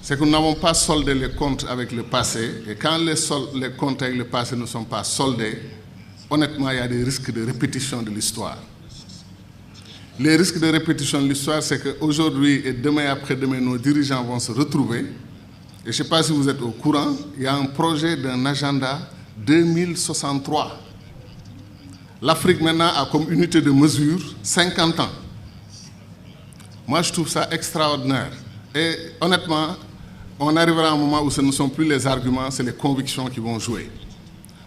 c'est que nous n'avons pas soldé les comptes avec le passé. Et quand les comptes avec le passé ne sont pas soldés, honnêtement, il y a des risques de répétition de l'histoire. Les risques de répétition de l'histoire, c'est qu'aujourd'hui et demain et après-demain, nos dirigeants vont se retrouver. Et je ne sais pas si vous êtes au courant, il y a un projet d'un agenda 2063. L'Afrique maintenant a comme unité de mesure 50 ans. Moi, je trouve ça extraordinaire. Et honnêtement, on arrivera à un moment où ce ne sont plus les arguments, c'est les convictions qui vont jouer.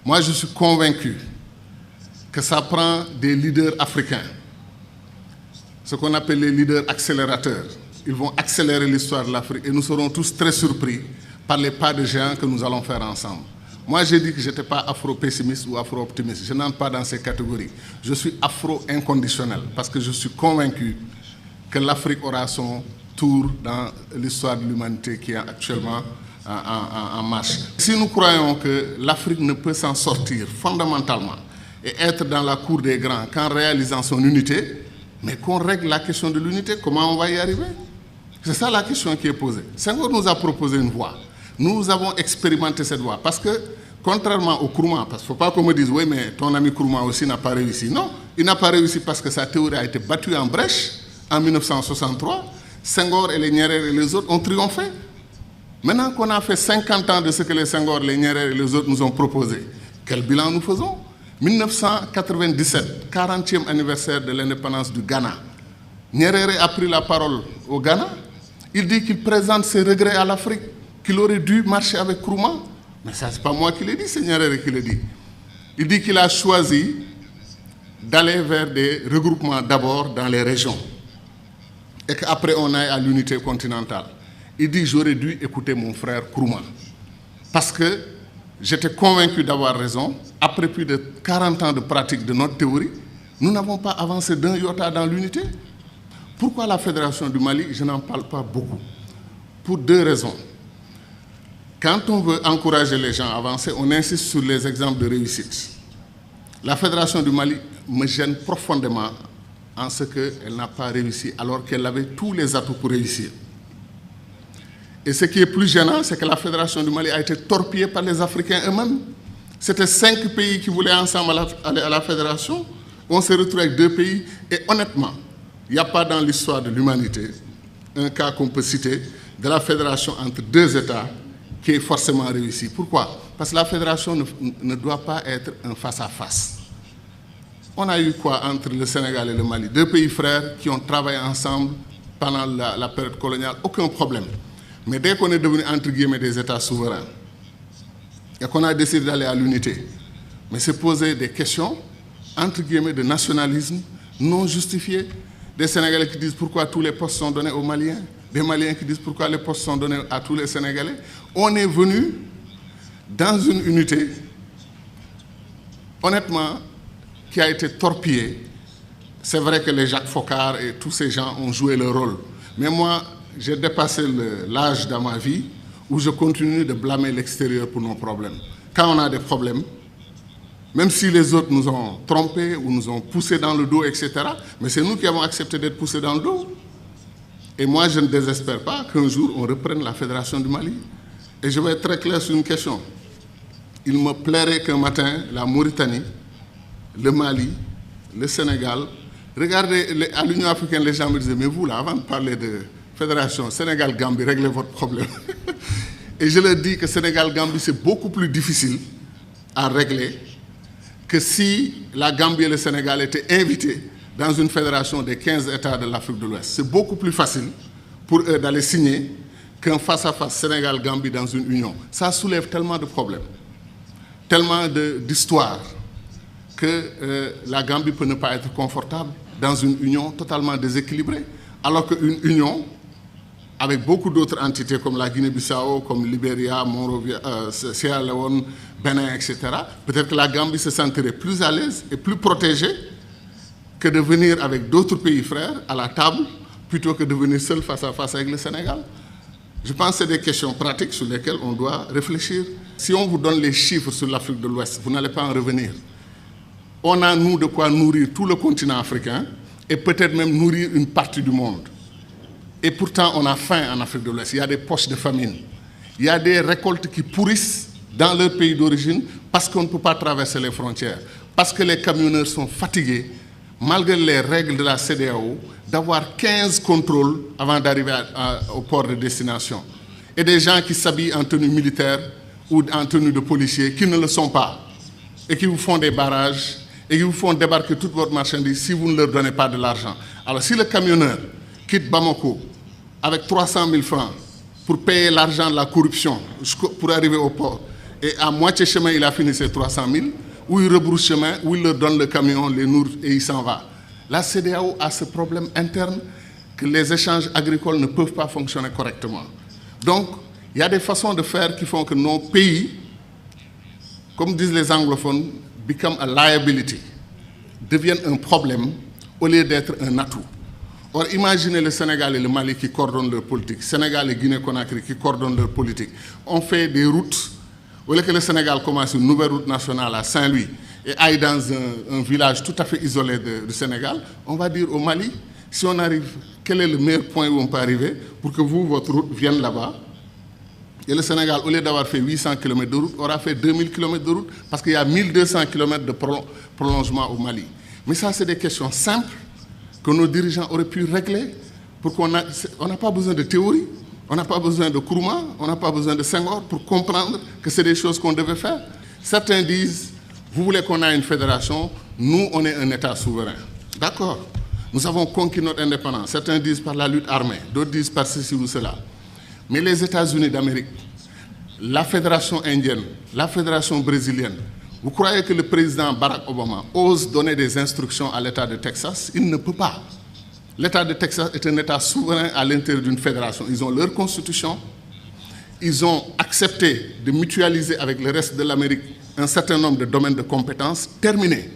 Moi, je suis convaincu que ça prend des leaders africains, ce qu'on appelle les leaders accélérateurs. Ils vont accélérer l'histoire de l'Afrique et nous serons tous très surpris par les pas de géants que nous allons faire ensemble. Moi, j'ai dit que je n'étais pas afro-pessimiste ou afro-optimiste. Je n'entre pas dans ces catégories. Je suis afro-inconditionnel parce que je suis convaincu que l'Afrique aura son tour dans l'histoire de l'humanité qui est actuellement en marche. Si nous croyons que l'Afrique ne peut s'en sortir fondamentalement et être dans la cour des grands qu'en réalisant son unité, mais qu'on règle la question de l'unité, comment on va y arriver? C'est ça la question qui est posée. Senghor nous a proposé une voie. Nous avons expérimenté cette voie parce que, contrairement au Nkrumah, parce qu'il ne faut pas qu'on me dise « oui, mais ton ami Nkrumah aussi n'a pas réussi ». Non, il n'a pas réussi parce que sa théorie a été battue en brèche en 1963. Senghor et les Nyerere et les autres ont triomphé. Maintenant qu'on a fait 50 ans de ce que les Senghor, les Nyerere et les autres nous ont proposé, quel bilan nous faisons? 1997, 40e anniversaire de l'indépendance du Ghana. Nyerere a pris la parole au Ghana. Il dit qu'il présente ses regrets à l'Afrique, qu'il aurait dû marcher avec Nkrumah. Mais ça, ce n'est pas moi qui l'ai dit, c'est Nyerere qui le dit. Il dit qu'il a choisi d'aller vers des regroupements d'abord dans les régions et qu'après on aille à l'unité continentale. Il dit j'aurais dû écouter mon frère Nkrumah parce que j'étais convaincu d'avoir raison. Après plus de 40 ans de pratique de notre théorie, nous n'avons pas avancé d'un iota dans l'unité. Pourquoi la Fédération du Mali? Je n'en parle pas beaucoup. Pour deux raisons. Quand on veut encourager les gens à avancer, on insiste sur les exemples de réussite. La Fédération du Mali me gêne profondément en ce qu'elle n'a pas réussi alors qu'elle avait tous les atouts pour réussir. Et ce qui est plus gênant, c'est que la Fédération du Mali a été torpillée par les Africains eux-mêmes. C'était 5 pays qui voulaient ensemble aller à la Fédération. On s'est retrouvé avec 2 pays. Et honnêtement, il n'y a pas dans l'histoire de l'humanité un cas qu'on peut citer de la Fédération entre 2 États qui est forcément réussi. Pourquoi? Parce que la Fédération ne doit pas être un face-à-face. On a eu quoi entre le Sénégal et le Mali? 2 pays frères qui ont travaillé ensemble pendant la période coloniale. Aucun problème. Mais dès qu'on est devenu, entre guillemets, des États souverains, et qu'on a décidé d'aller à l'unité, mais se poser des questions, entre guillemets, de nationalisme non justifié. Des Sénégalais qui disent pourquoi tous les postes sont donnés aux Maliens, des Maliens qui disent pourquoi les postes sont donnés à tous les Sénégalais. On est venu dans une unité, honnêtement, qui a été torpillée. C'est vrai que les Jacques Foccart et tous ces gens ont joué leur rôle. Mais moi, j'ai dépassé l'âge dans ma vie où je continue de blâmer l'extérieur pour nos problèmes. Quand on a des problèmes, même si les autres nous ont trompés ou nous ont poussés dans le dos, etc., mais c'est nous qui avons accepté d'être poussés dans le dos. Et moi, je ne désespère pas qu'un jour, on reprenne la Fédération du Mali. Et je vais être très clair sur une question. Il me plairait qu'un matin, la Mauritanie, le Mali, le Sénégal, regardez, à l'Union africaine, les gens me disaient, mais vous, là, avant de parler de Fédération Sénégal-Gambie, réglez votre problème. Et je leur dis que Sénégal-Gambie, c'est beaucoup plus difficile à régler que si la Gambie et le Sénégal étaient invités dans une fédération des 15 États de l'Afrique de l'Ouest. C'est beaucoup plus facile pour eux d'aller signer qu'un face-à-face Sénégal-Gambie dans une union. Ça soulève tellement de problèmes, tellement d'histoires, que la Gambie peut ne pas être confortable dans une union totalement déséquilibrée, alors qu'une union avec beaucoup d'autres entités comme la Guinée-Bissau, comme Libéria, Monrovia, Sierra Leone, Bénin, etc., peut-être que la Gambie se sentirait plus à l'aise et plus protégée que de venir avec d'autres pays frères à la table, plutôt que de venir seul face à face avec le Sénégal. Je pense que c'est des questions pratiques sur lesquelles on doit réfléchir. Si on vous donne les chiffres sur l'Afrique de l'Ouest, vous n'allez pas en revenir. On a, nous, de quoi nourrir tout le continent africain et peut-être même nourrir une partie du monde. Et pourtant, on a faim en Afrique de l'Ouest. Il y a des poches de famine. Il y a des récoltes qui pourrissent dans leur pays d'origine parce qu'on ne peut pas traverser les frontières. Parce que les camionneurs sont fatigués, malgré les règles de la CEDEAO, d'avoir 15 contrôles avant d'arriver au port de destination. Et des gens qui s'habillent en tenue militaire ou en tenue de policier qui ne le sont pas et qui vous font des barrages et qui vous font débarquer toute votre marchandise si vous ne leur donnez pas de l'argent. Alors si le camionneur quitte Bamako avec 300 000 francs pour payer l'argent de la corruption pour arriver au port, et à moitié chemin il a fini ses 300 000, ou il rebrousse chemin, ou il leur donne le camion, les nourrit et il s'en va. La CEDEAO a ce problème interne que les échanges agricoles ne peuvent pas fonctionner correctement. Donc, il y a des façons de faire qui font que nos pays, comme disent les anglophones, become a liability, deviennent un problème au lieu d'être un atout. Or, imaginez le Sénégal et le Mali qui coordonnent leur politique, Sénégal et Guinée-Conakry qui coordonnent leur politique. On fait des routes, au lieu que le Sénégal commence une nouvelle route nationale à Saint-Louis et aille dans un village tout à fait isolé du Sénégal, on va dire au Mali, si on arrive, quel est le meilleur point où on peut arriver pour que vous, votre route, vienne là-bas. Et le Sénégal, au lieu d'avoir fait 800 km de route, aura fait 2000 km de route parce qu'il y a 1200 km de prolongement au Mali. Mais ça, c'est des questions simples que nos dirigeants auraient pu régler pour qu'on n'a pas besoin de théorie, on n'a pas besoin de Nkrumah, on n'a pas besoin de Senghor pour comprendre que c'est des choses qu'on devait faire. Certains disent, vous voulez qu'on ait une fédération, nous, on est un État souverain. D'accord, nous avons conquis notre indépendance. Certains disent par la lutte armée, d'autres disent par ceci ou cela. Mais les États-Unis d'Amérique, la fédération indienne, la fédération brésilienne, vous croyez que le président Barack Obama ose donner des instructions à l'État de Texas? Il ne peut pas. L'État de Texas est un État souverain à l'intérieur d'une fédération. Ils ont leur constitution. Ils ont accepté de mutualiser avec le reste de l'Amérique un certain nombre de domaines de compétences. Terminé.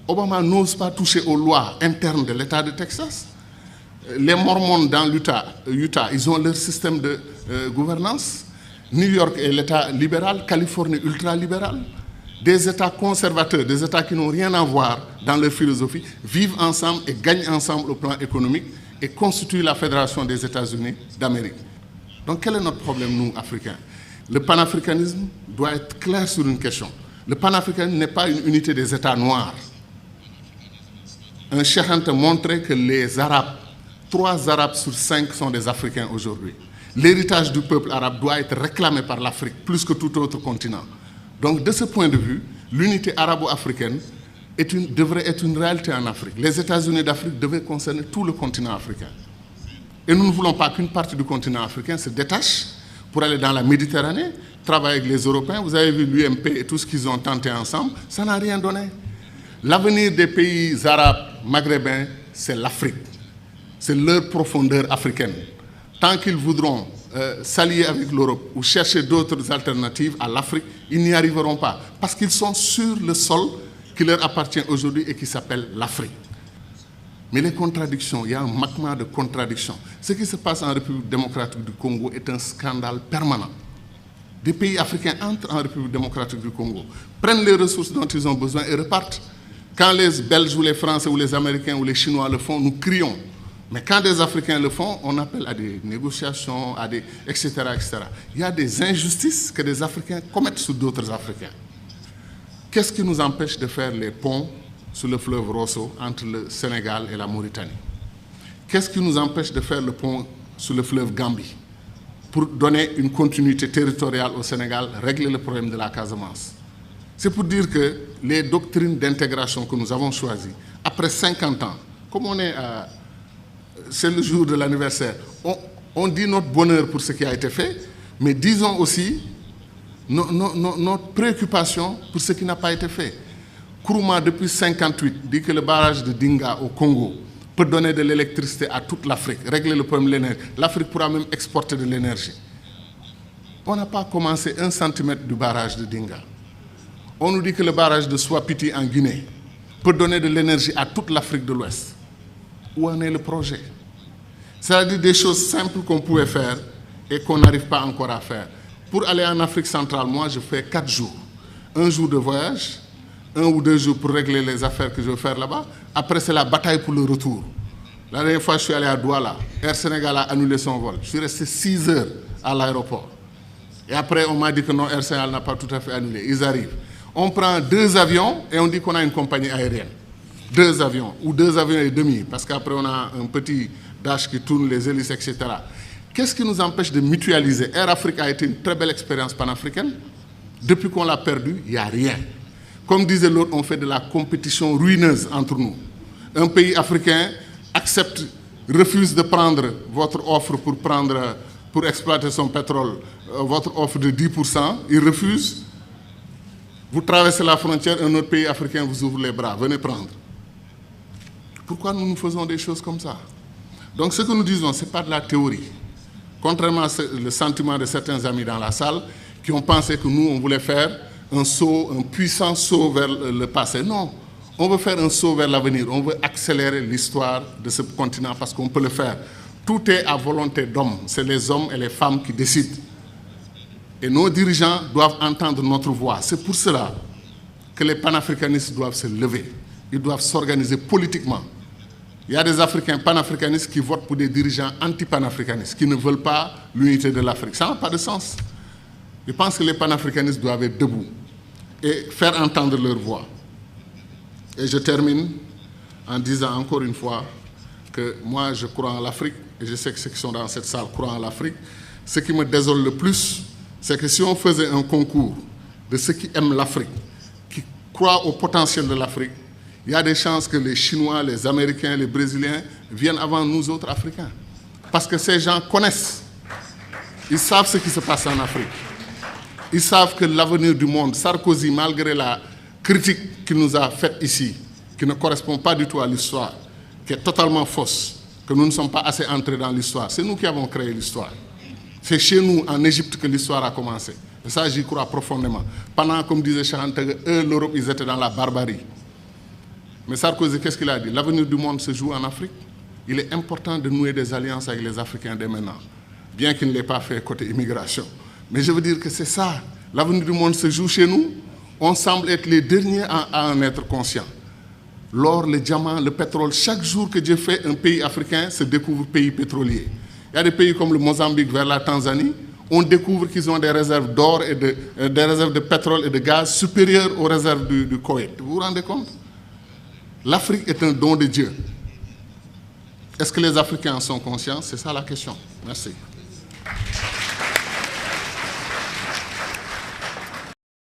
Obama n'ose pas toucher aux lois internes de l'État de Texas. Les Mormons dans l'Utah, ils ont leur système de gouvernance. New York est l'État libéral, Californie ultra-libéral. Des États conservateurs, des États qui n'ont rien à voir dans leur philosophie, vivent ensemble et gagnent ensemble au plan économique et constituent la Fédération des États-Unis d'Amérique. Donc quel est notre problème, nous, Africains? Le panafricanisme doit être clair sur une question. Le panafricanisme n'est pas une unité des États noirs. Un Cheikh Anta montrait que les Arabes, 3 Arabes sur 5 sont des Africains aujourd'hui. L'héritage du peuple arabe doit être réclamé par l'Afrique plus que tout autre continent. Donc de ce point de vue, l'unité arabo-africaine devrait être une réalité en Afrique. Les États-Unis d'Afrique devaient concerner tout le continent africain. Et nous ne voulons pas qu'une partie du continent africain se détache pour aller dans la Méditerranée, travailler avec les Européens. Vous avez vu l'UMP et tout ce qu'ils ont tenté ensemble, ça n'a rien donné. L'avenir des pays arabes, maghrébins, c'est l'Afrique. C'est leur profondeur africaine. Tant qu'ils voudront s'allier avec l'Europe ou chercher d'autres alternatives à l'Afrique, ils n'y arriveront pas. Parce qu'ils sont sur le sol qui leur appartient aujourd'hui et qui s'appelle l'Afrique. Mais les contradictions, il y a un magma de contradictions. Ce qui se passe en République démocratique du Congo est un scandale permanent. Des pays africains entrent en République démocratique du Congo, prennent les ressources dont ils ont besoin et repartent. Quand les Belges ou les Français ou les Américains ou les Chinois le font, nous crions. Mais quand des Africains le font, on appelle à des négociations, etc., etc. Il y a des injustices que des Africains commettent sur d'autres Africains. Qu'est-ce qui nous empêche de faire les ponts sur le fleuve Rosso entre le Sénégal et la Mauritanie? Qu'est-ce qui nous empêche de faire le pont sur le fleuve Gambie pour donner une continuité territoriale au Sénégal, régler le problème de la Casamance? C'est pour dire que les doctrines d'intégration que nous avons choisies, après 50 ans, comme on est à... C'est le jour de l'anniversaire. On dit notre bonheur pour ce qui a été fait, mais disons aussi notre préoccupation pour ce qui n'a pas été fait. Nkrumah, depuis 1958, dit que le barrage de Dinga au Congo peut donner de l'électricité à toute l'Afrique, régler le problème de l'énergie. L'Afrique pourra même exporter de l'énergie. On n'a pas commencé 1 centimètre du barrage de Dinga. On nous dit que le barrage de Swapiti en Guinée peut donner de l'énergie à toute l'Afrique de l'Ouest. Où en est le projet? C'est-à-dire des choses simples qu'on pouvait faire et qu'on n'arrive pas encore à faire. Pour aller en Afrique centrale, moi, je fais 4 jours. 1 jour de voyage, 1 ou 2 jours pour régler les affaires que je veux faire là-bas. Après, c'est la bataille pour le retour. La dernière fois, je suis allé à Douala. Air Sénégal a annulé son vol. Je suis resté 6 heures à l'aéroport. Et après, on m'a dit que non, Air Sénégal n'a pas tout à fait annulé. Ils arrivent. On prend 2 avions et on dit qu'on a une compagnie aérienne. 2 avions, ou 2 avions et demi, parce qu'après, on a un petit dash qui tourne, les hélices, etc. Qu'est-ce qui nous empêche de mutualiser? Air Afrique a été une très belle expérience panafricaine. Depuis qu'on l'a perdu, il n'y a rien. Comme disait l'autre, on fait de la compétition ruineuse entre nous. Un pays africain accepte, refuse de prendre votre offre pour exploiter son pétrole, votre offre de 10%, il refuse. Vous traversez la frontière, un autre pays africain vous ouvre les bras, venez prendre. Pourquoi nous faisons des choses comme ça? Donc ce que nous disons, ce n'est pas de la théorie. Contrairement au sentiment de certains amis dans la salle qui ont pensé que nous, on voulait faire un saut, un puissant saut vers le passé. Non, on veut faire un saut vers l'avenir. On veut accélérer l'histoire de ce continent parce qu'on peut le faire. Tout est à volonté d'hommes. C'est les hommes et les femmes qui décident. Et nos dirigeants doivent entendre notre voix. C'est pour cela que les panafricanistes doivent se lever. Ils doivent s'organiser politiquement. Il y a des Africains panafricanistes qui votent pour des dirigeants anti-panafricanistes, qui ne veulent pas l'unité de l'Afrique. Ça n'a pas de sens. Je pense que les panafricanistes doivent être debout et faire entendre leur voix. Et je termine en disant encore une fois que moi, je crois en l'Afrique, et je sais que ceux qui sont dans cette salle croient en l'Afrique. Ce qui me désole le plus, c'est que si on faisait un concours de ceux qui aiment l'Afrique, qui croient au potentiel de l'Afrique, il y a des chances que les Chinois, les Américains, les Brésiliens viennent avant nous autres Africains. Parce que ces gens connaissent. Ils savent ce qui se passe en Afrique. Ils savent que l'avenir du monde, Sarkozy, malgré la critique qu'il nous a faite ici, qui ne correspond pas du tout à l'histoire, qui est totalement fausse, que nous ne sommes pas assez entrés dans l'histoire, c'est nous qui avons créé l'histoire. C'est chez nous, en Égypte, que l'histoire a commencé. Et ça, j'y crois profondément. Pendant, comme disait Charanteg, eux, l'Europe, ils étaient dans la barbarie. Mais Sarkozy, qu'est-ce qu'il a dit? L'avenir du monde se joue en Afrique. Il est important de nouer des alliances avec les Africains dès maintenant, bien qu'il ne l'ait pas fait côté immigration. Mais je veux dire que c'est ça. L'avenir du monde se joue chez nous. On semble être les derniers à en être conscients. L'or, le diamant, le pétrole, chaque jour que Dieu fait, un pays africain se découvre pays pétrolier. Il y a des pays comme le Mozambique vers la Tanzanie, on découvre qu'ils ont des réserves d'or et des réserves de pétrole et de gaz supérieures aux réserves du Koweït. Vous vous rendez compte? L'Afrique est un don de Dieu. Est-ce que les Africains en sont conscients? C'est ça la question. Merci.